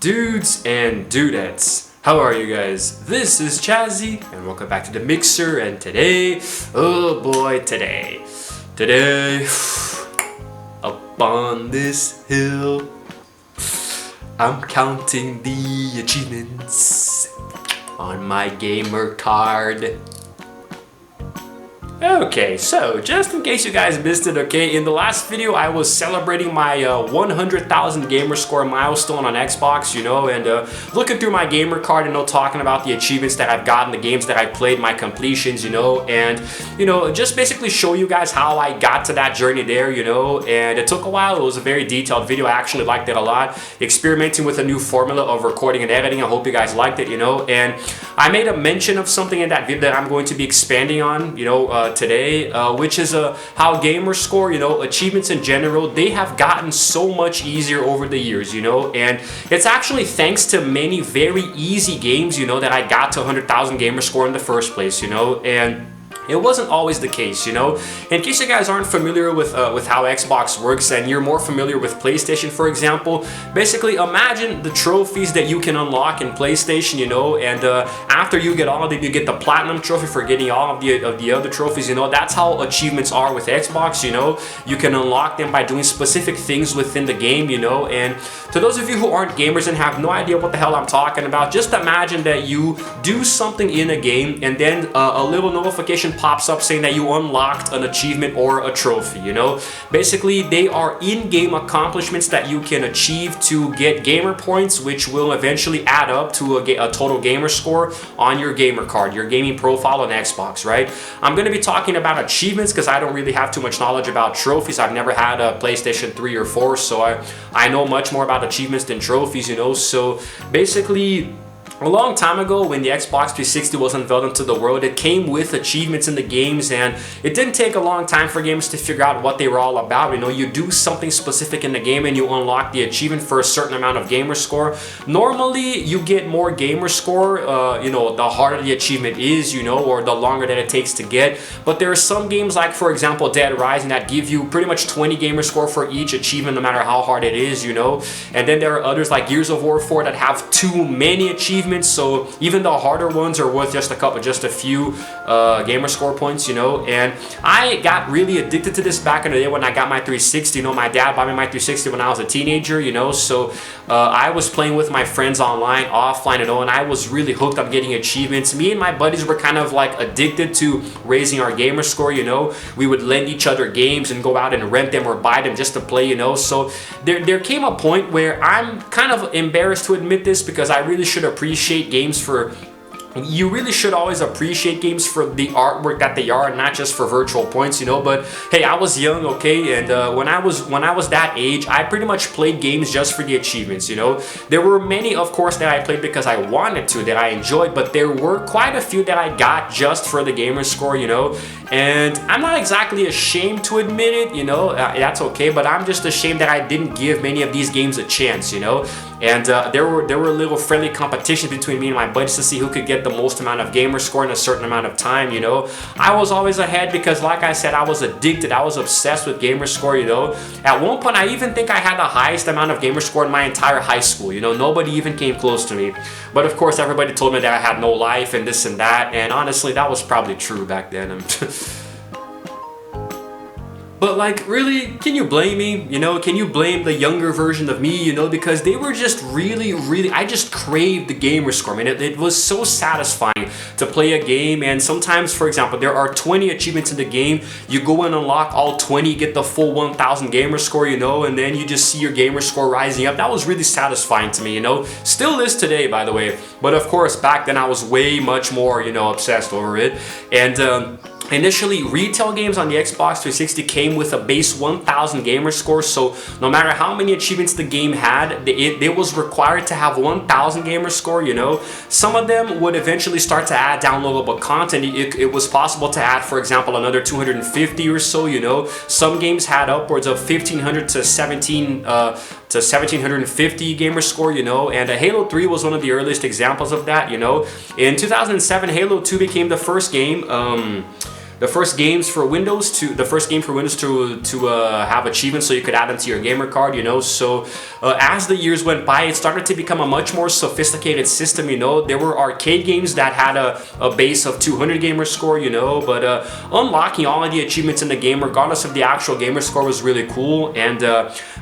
Dudes and dudettes, how are you guys? This is Chazzy and welcome back to the mixer. And today, oh boy, today up on this hill I'm counting the achievements on my gamer card. Okay, so just in case you guys missed it, okay, in the last video I was celebrating my 100,000 gamer score milestone on Xbox, you know, and looking through my gamer card, you know, talking about the achievements that I've gotten, the games that I played, my completions, you know, and, you know, just basically show you guys how I got to that journey there, you know, and it took a while. It was a very detailed video. I actually liked it a lot, experimenting with a new formula of recording and editing. I hope you guys liked it, you know, and I made a mention of something in that video that I'm going to be expanding on, you know, today, which is how gamer score, you know, achievements in general, they have gotten so much easier over the years, you know, and it's actually thanks to many very easy games, you know, that I got to 100,000 gamer score in the first place, you know, and it wasn't always the case, you know. In case you guys aren't familiar with how Xbox works and you're more familiar with PlayStation, for example, basically imagine the trophies that you can unlock in PlayStation, you know, and after you get all of them, you get the Platinum trophy for getting all of the other trophies, you know. That's how achievements are with Xbox, you know. You can unlock them by doing specific things within the game, you know, and to those of you who aren't gamers and have no idea what the hell I'm talking about, just imagine that you do something in a game and then a little notification pops up saying that you unlocked an achievement or a trophy, you know. Basically, they are in-game accomplishments that you can achieve to get gamer points, which will eventually add up to a total gamer score on your gamer card, your gaming profile on Xbox, right? I'm going to be talking about achievements because I don't really have too much knowledge about trophies. I've never had a PlayStation 3 or 4, so I know much more about achievements than trophies, you know. So basically, a long time ago, when the Xbox 360 was unveiled into the world, it came with achievements in the games, and it didn't take a long time for gamers to figure out what they were all about. You know, you do something specific in the game and you unlock the achievement for a certain amount of gamer score. Normally, you get more gamer score, you know, the harder the achievement is, you know, or the longer that it takes to get. But there are some games like, for example, Dead Rising, that give you pretty much 20 gamer score for each achievement, no matter how hard it is, you know. And then there are others like Gears of War 4 that have too many achievements. So even the harder ones are worth just a few gamer score points, you know. And I got really addicted to this back in the day when I got my 360. You know, my dad bought me my 360 when I was a teenager, you know. So I was playing with my friends online, offline, you know, and I was really hooked on getting achievements. Me and my buddies were kind of like addicted to raising our gamer score, you know. We would lend each other games and go out and rent them or buy them just to play, you know. So there came a point where I'm kind of embarrassed to admit this, because I really should appreciate games for, you really should always appreciate games for the artwork that they are and not just for virtual points, you know. But hey, I was young, okay, and when I was that age, I pretty much played games just for the achievements, you know. There were many, of course, that I played because I wanted to, that I enjoyed, but there were quite a few that I got just for the gamer score, you know. And I'm not exactly ashamed to admit it, you know, that's okay, but I'm just ashamed that I didn't give many of these games a chance, you know. And there were little friendly competitions between me and my buddies to see who could get the most amount of gamer score in a certain amount of time, you know. I was always ahead because, like I said, I was addicted. I was obsessed with gamer score, you know. At one point, I even think I had the highest amount of gamer score in my entire high school, you know. Nobody even came close to me. But of course, everybody told me that I had no life and this and that. And honestly, that was probably true back then. But like, really, can you blame me? You know, can you blame the younger version of me, you know, because they were just really, I just craved the gamer score. I mean, it was so satisfying to play a game. And sometimes, for example, there are 20 achievements in the game. You go and unlock all 20, get the full 1,000 gamer score, you know, and then you just see your gamer score rising up. That was really satisfying to me, you know. Still is today, by the way. But of course, back then I was way much more, you know, obsessed over it. And initially, retail games on the Xbox 360 came with a base 1,000 gamer score, so no matter how many achievements the game had, it was required to have 1,000 gamer score, you know. Some of them would eventually start to add downloadable content. It was possible to add, for example, another 250 or so, you know. Some games had upwards of 1,500 to 1,750 gamer score, you know, and Halo 3 was one of the earliest examples of that, you know. In 2007, Halo 2 became the first game the first game for Windows to have achievements so you could add them to your gamer card, you know. So as the years went by, it started to become a much more sophisticated system, you know. There were arcade games that had a base of 200 gamer score, you know, but unlocking all of the achievements in the game, regardless of the actual gamer score, was really cool. And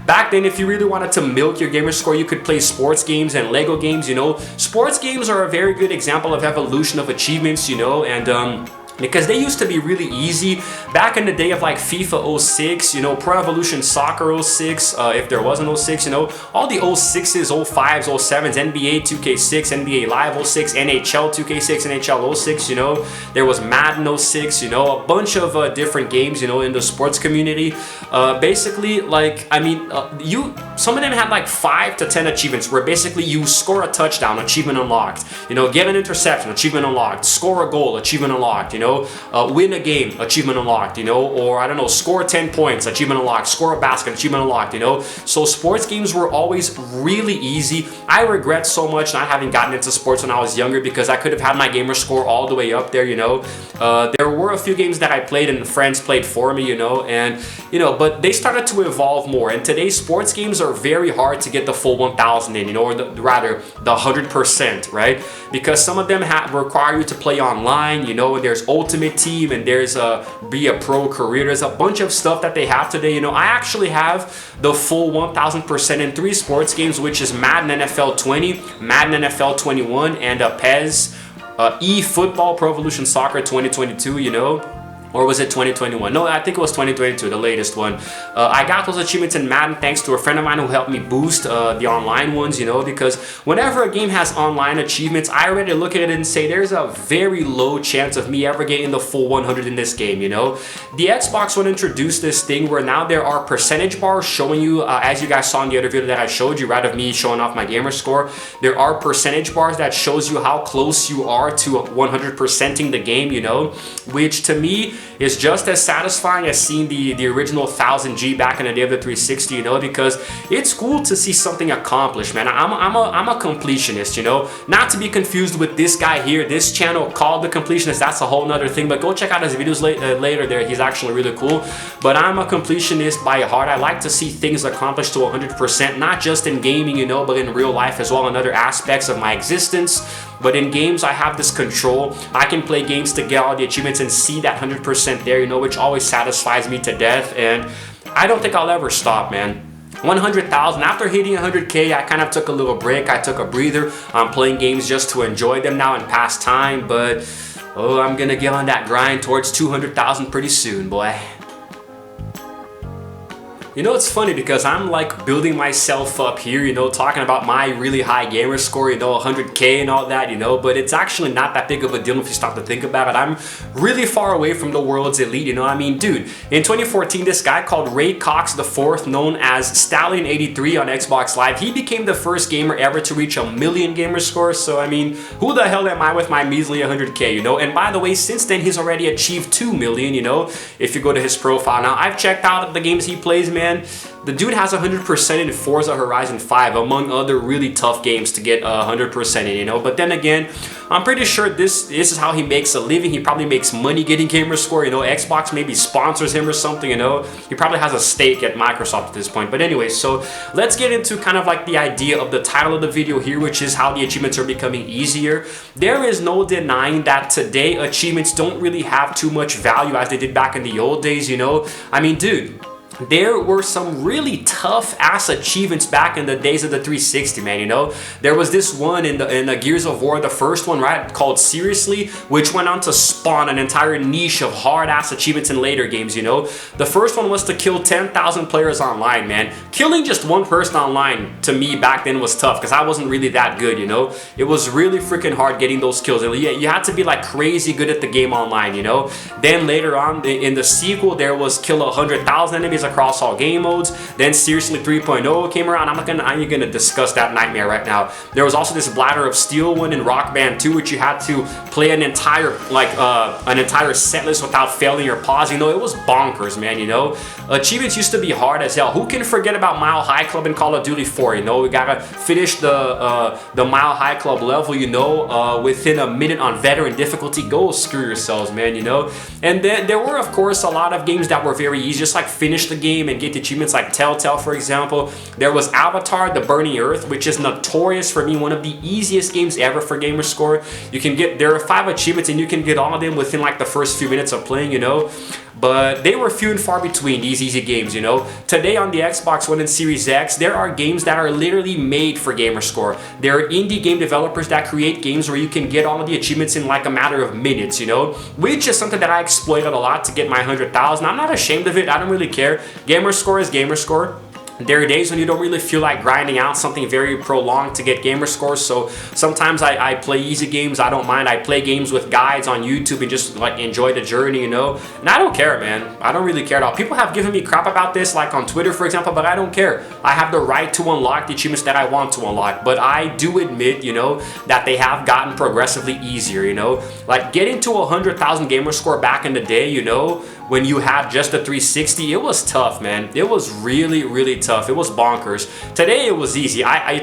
back then, if you really wanted to milk your gamer score, you could play sports games and Lego games, you know. Sports games are a very good example of evolution of achievements, you know, and because they used to be really easy back in the day of like FIFA 06, you know, Pro Evolution Soccer 06, if there was an 06, you know, all the 06s, 05s, 07s, NBA 2K6, NBA Live 06, NHL 2K6, NHL 06, you know, there was Madden 06, you know, a bunch of different games, you know, in the sports community. Basically, like, I mean, some of them had like 5 to 10 achievements where basically you score a touchdown, achievement unlocked, you know, get an interception, achievement unlocked, score a goal, achievement unlocked, you know, win a game, achievement unlocked, you know, or I don't know, score 10 points, achievement unlocked, score a basket, achievement unlocked, you know. So sports games were always really easy. I regret so much not having gotten into sports when I was younger, because I could have had my gamer score all the way up there, you know. There were a few games that I played and friends played for me, you know, and, you know, but they started to evolve more. And today sports games are very hard to get the full 1000 in, you know, or rather the 100%, right? Because some of them require you to play online, you know, and there's Ultimate Team, and there's be a pro career. There's a bunch of stuff that they have today, you know. I actually have the full 1000% in 3 sports games, which is Madden NFL 20, Madden NFL 21, and PES, eFootball Pro Evolution Soccer 2022, you know. Or was it 2021? No, I think it was 2022, the latest one. I got those achievements in Madden thanks to a friend of mine who helped me boost the online ones, you know, because whenever a game has online achievements, I already look at it and say there's a very low chance of me ever getting the full 100 in this game, you know. The Xbox One introduced this thing where now there are percentage bars showing you, as you guys saw in the other video that I showed you, right, of me showing off my gamer score, there are percentage bars that shows you how close you are to 100%ing the game, you know, which to me is just as satisfying as seeing the original 1000G back in the day of the 360, you know, because it's cool to see something accomplished, man. I'm a completionist, you know, not to be confused with this guy here, this channel called The Completionist. That's a whole nother thing, but go check out his videos later there. He's actually really cool. But I'm a completionist by heart. I like to see things accomplished to 100%, not just in gaming, you know, but in real life as well, in other aspects of my existence. But in games, I have this control. I can play games to get all the achievements and see that 100% there, you know, which always satisfies me to death. And I don't think I'll ever stop, man. 100,000. After hitting 100K, I kind of took a little break. I took a breather. I'm playing games just to enjoy them now and pass time. But, oh, I'm going to get on that grind towards 200,000 pretty soon, boy. You know, it's funny because I'm like building myself up here, you know, talking about my really high gamer score, you know, 100K and all that, you know, but it's actually not that big of a deal if you stop to think about it. I'm really far away from the world's elite, you know. I mean, dude, in 2014, this guy called Ray Cox IV, known as Stallion83 on Xbox Live, he became the first gamer ever to reach 1 million gamer score. So, I mean, who the hell am I with my measly 100K, you know? And by the way, since then, he's already achieved 2 million, you know, if you go to his profile. Now, I've checked out the games he plays, man. The dude has 100% in Forza Horizon 5, among other really tough games to get 100% in, you know. But then again, I'm pretty sure this is how he makes a living. He probably makes money getting gamer score, you know. Xbox maybe sponsors him or something, you know. He probably has a stake at Microsoft at this point. But anyway, so let's get into kind of like the idea of the title of the video here, which is how the achievements are becoming easier. There is no denying that today achievements don't really have too much value as they did back in the old days, you know. I mean, dude, there were some really tough ass achievements back in the days of the 360, man, you know. There was this one in the Gears of War, the first one, right, called Seriously, which went on to spawn an entire niche of hard ass achievements in later games, you know. The first one was to kill 10,000 players online, man. Killing just one person online to me back then was tough because I wasn't really that good, you know. It was really freaking hard getting those kills. And yeah, you had to be like crazy good at the game online, you know. Then later on in the sequel, there was kill 100,000 enemies across all game modes. Then Seriously 3.0 came around. I'm gonna discuss that nightmare right now. There was also this Bladder of Steel one in Rock Band 2, which you had to play an entire set list without failing or pausing. You know, it was bonkers, man. You know, achievements used to be hard as hell. Who can forget about Mile High Club in Call of Duty 4? You know, we gotta finish the Mile High Club level, you know, within a minute on veteran difficulty. Go screw yourselves, man. You know. And then there were, of course, a lot of games that were very easy, just like finish the game and get the achievements, like Telltale, for example. There was Avatar: The Burning Earth, which is notorious for being one of the easiest games ever for Gamerscore. There are 5 achievements and you can get all of them within like the first few minutes of playing, you know. But they were few and far between, these easy games, you know. Today on the Xbox One and Series X, there are games that are literally made for Gamerscore. There are indie game developers that create games where you can get all of the achievements in like a matter of minutes, you know. Which is something that I exploited a lot to get my 100,000. I'm not ashamed of it. I don't really care. Gamerscore is Gamerscore. There are days when you don't really feel like grinding out something very prolonged to get gamer scores, so sometimes I play easy games. I don't mind. I play games with guides on YouTube and just like enjoy the journey, you know. And I don't care, man. I don't really care at all. People have given me crap about this, like on Twitter, for example, but I don't care. I have the right to unlock the achievements that I want to unlock, but I do admit, you know, that they have gotten progressively easier, you know. Like getting to 100,000 gamer score back in the day, you know, when you had just a 360, it was tough, man. It was really, really tough. It was bonkers. Today it was easy. I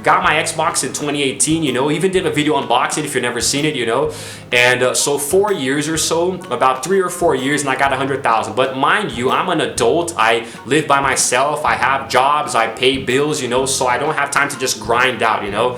got my Xbox in 2018, you know, even did a video unboxing if you've never seen it, you know. And so 4 years or so, about 3 or 4 years, and I got 100,000. But mind you, I'm an adult. I live by myself. I have jobs. I pay bills, you know, so I don't have time to just grind out, you know.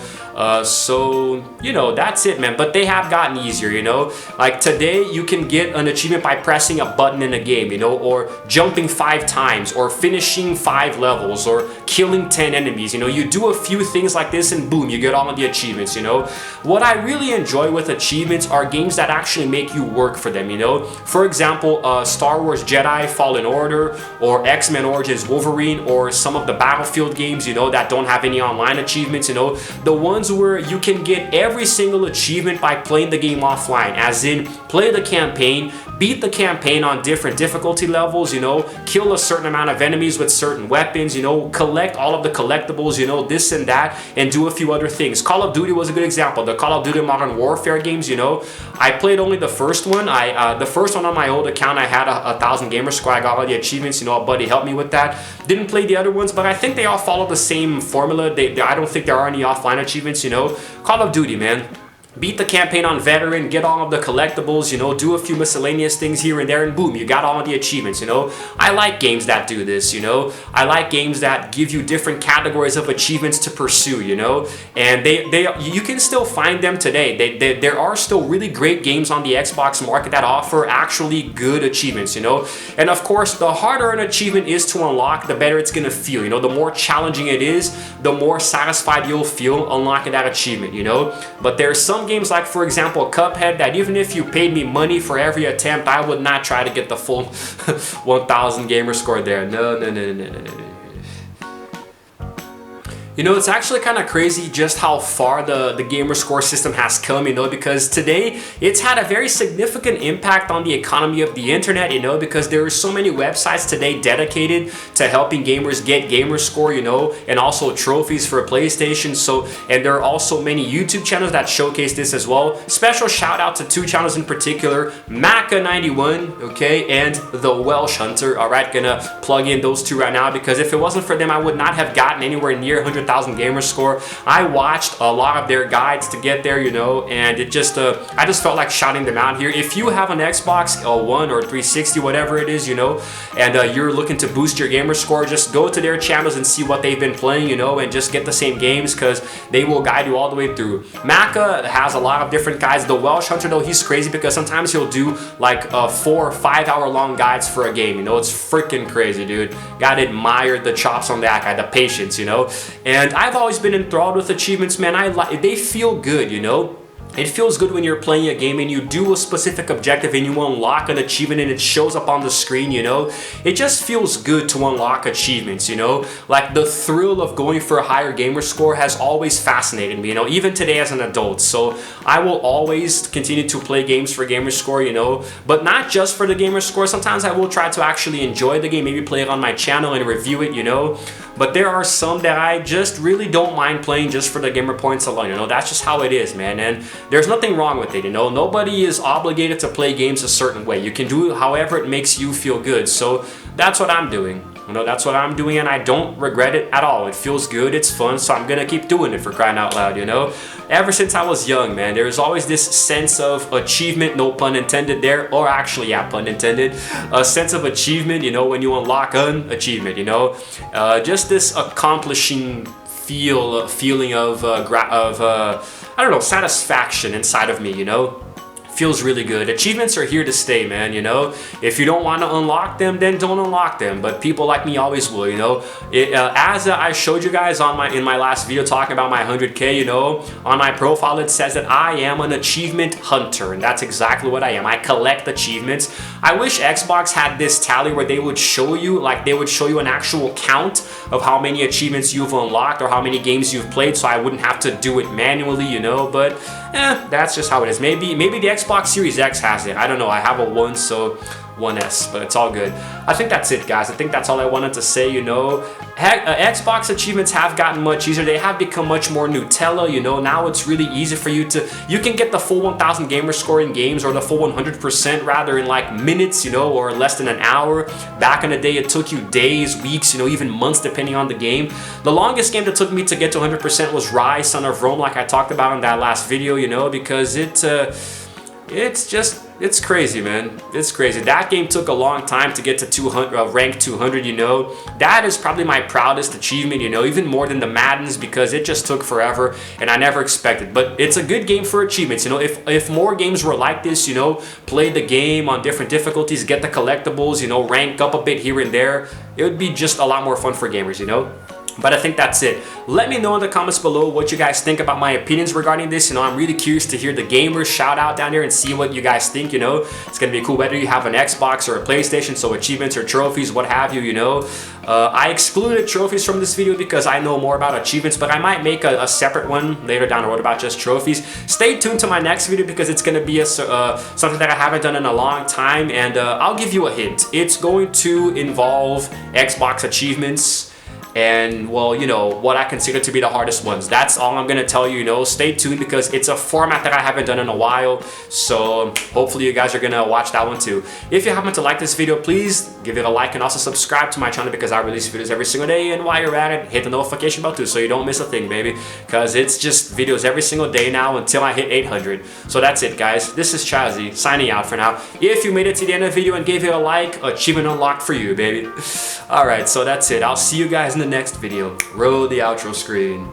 So, you know, that's it, man. But they have gotten easier, you know. Like today, you can get an achievement by pressing a button in a game, you know, or jumping 5 times, or finishing 5 levels, or killing 10 enemies. You know, you do a few things like this and boom, you get all of the achievements, you know. What I really enjoy with achievements are games that actually make you work for them, you know. For example, Star Wars Jedi Fallen Order, or X-Men Origins Wolverine, or some of the Battlefield games, you know, that don't have any online achievements, you know. The ones where you can get every single achievement by playing the game offline, as in play the campaign, beat the campaign on different difficulty levels, you know, kill a certain amount of enemies with certain weapons, you know, collect all of the collectibles, you know, this and that, and do a few other things. Call of Duty was a good example. The Call of Duty Modern Warfare games, you know, I played only the first one. The first one on my old account, I had a 1,000 gamer score. I got all the achievements, you know, a buddy helped me with that. Didn't play the other ones, but I think they all follow the same formula. I don't think there are any offline achievements, you know. Call of Duty, man. Beat the campaign on veteran, get all of the collectibles, you know, do a few miscellaneous things here and there, and boom, you got all of the achievements, you know. I like games that do this, you know. I like games that give you different categories of achievements to pursue, you know. And you can still find them today. There are still really great games on the Xbox market that offer actually good achievements, you know. And of course, the harder an achievement is to unlock, the better it's gonna feel, you know. The more challenging it is, the more satisfied you'll feel unlocking that achievement, you know. But there's some games like, for example, Cuphead, that even if you paid me money for every attempt, I would not try to get the full 1,000 gamer score there. No. You know, it's actually kind of crazy just how far the gamer score system has come, you know, because today it's had a very significant impact on the economy of the internet, you know, because there are so many websites today dedicated to helping gamers get gamer score, you know, and also trophies for PlayStation. So, and there are also many YouTube channels that showcase this as well. Special shout out to 2 channels in particular, Maka91, okay, and The Welsh Hunter. All right, gonna plug in those 2 right now, because if it wasn't for them, I would not have gotten anywhere near 100,000 gamer score. I watched a lot of their guides to get there, you know, and it just I just felt like shouting them out here. If you have an Xbox One or 360, whatever it is, you know, and you're looking to boost your gamer score, just go to their channels and see what they've been playing, you know, and just get the same games, because they will guide you all the way through. Maka has a lot of different guides. The Welsh Hunter, though, he's crazy because sometimes he'll do like 4 or 5 hour long guides for a game, you know. It's freaking crazy, dude. Gotta admire the chops on that guy, the patience, you know. And I've always been enthralled with achievements, man. They feel good, you know. It feels good when you're playing a game and you do a specific objective and you unlock an achievement and it shows up on the screen, you know? It just feels good to unlock achievements, you know? Like the thrill of going for a higher gamer score has always fascinated me, you know, even today as an adult. So I will always continue to play games for gamer score, you know, but not just for the gamer score. Sometimes I will try to actually enjoy the game, maybe play it on my channel and review it, you know? But there are some that I just really don't mind playing just for the gamer points alone, you know? That's just how it is, man. And there's nothing wrong with it, you know? Nobody is obligated to play games a certain way. You can do it however it makes you feel good. So that's what I'm doing. You know, that's what I'm doing, and I don't regret it at all. It feels good, it's fun, so I'm gonna keep doing it, for crying out loud, you know? Ever since I was young, man, there's always this sense of achievement, no pun intended there, or actually, yeah, pun intended, a sense of achievement, you know, when you unlock an achievement, you know? Just this accomplishing feeling of I don't know, satisfaction inside of me, you know? Feels really good. Achievements are here to stay, man, you know? If you don't want to unlock them, then don't unlock them, but people like me always will, you know? As I showed you guys in my last video talking about my 100K, you know, on my profile it says that I am an achievement hunter, and that's exactly what I am. I collect achievements. I wish Xbox had this tally where they would show you, like they would show you an actual count of how many achievements you've unlocked or how many games you've played, so I wouldn't have to do it manually, you know, but that's just how it is. Maybe the Xbox Series X has it. I don't know. I have a 1, so 1S, but it's all good. I think that's it, guys. I think that's all I wanted to say, you know. Xbox achievements have gotten much easier. They have become much more Nutella, you know. Now it's really easy for you can get the full 1000 gamer score in games, or the full 100% rather, in like minutes, you know, or less than an hour. Back in the day, it took you days, weeks, you know, even months depending on the game. The longest game that took me to get to 100% was Rise, Son of Rome, like I talked about in that last video, you know, because it's crazy, man. It's crazy. That game took a long time to get to 200, rank 200, you know. That is probably my proudest achievement, you know, even more than the Maddens, because it just took forever and I never expected. But it's a good game for achievements, you know. If more games were like this, you know, play the game on different difficulties, get the collectibles, you know, rank up a bit here and there, it would be just a lot more fun for gamers, you know. But I think that's it. Let me know in the comments below what you guys think about my opinions regarding this. You know, I'm really curious to hear the gamers shout out down there and see what you guys think, you know. It's going to be cool whether you have an Xbox or a PlayStation, so achievements or trophies, what have you, you know. I excluded trophies from this video because I know more about achievements, but I might make a separate one later down the road about just trophies. Stay tuned to my next video because it's going to be something that I haven't done in a long time, and I'll give you a hint. It's going to involve Xbox achievements. And, well, you know, what I consider to be the hardest ones. That's all I'm gonna tell you, you know. Stay tuned because it's a format that I haven't done in a while, so hopefully you guys are gonna watch that one too. If you happen to like this video, please give it a like and also subscribe to my channel because I release videos every single day, and while you're at it, hit the notification bell too so you don't miss a thing, baby, because it's just videos every single day now until I hit 800. So that's it, guys. This is Chazzy signing out for now. If you made it to the end of the video and gave it a like, achievement unlocked for you, baby. Alright, so that's it. I'll see you guys in the next video. Roll the outro screen.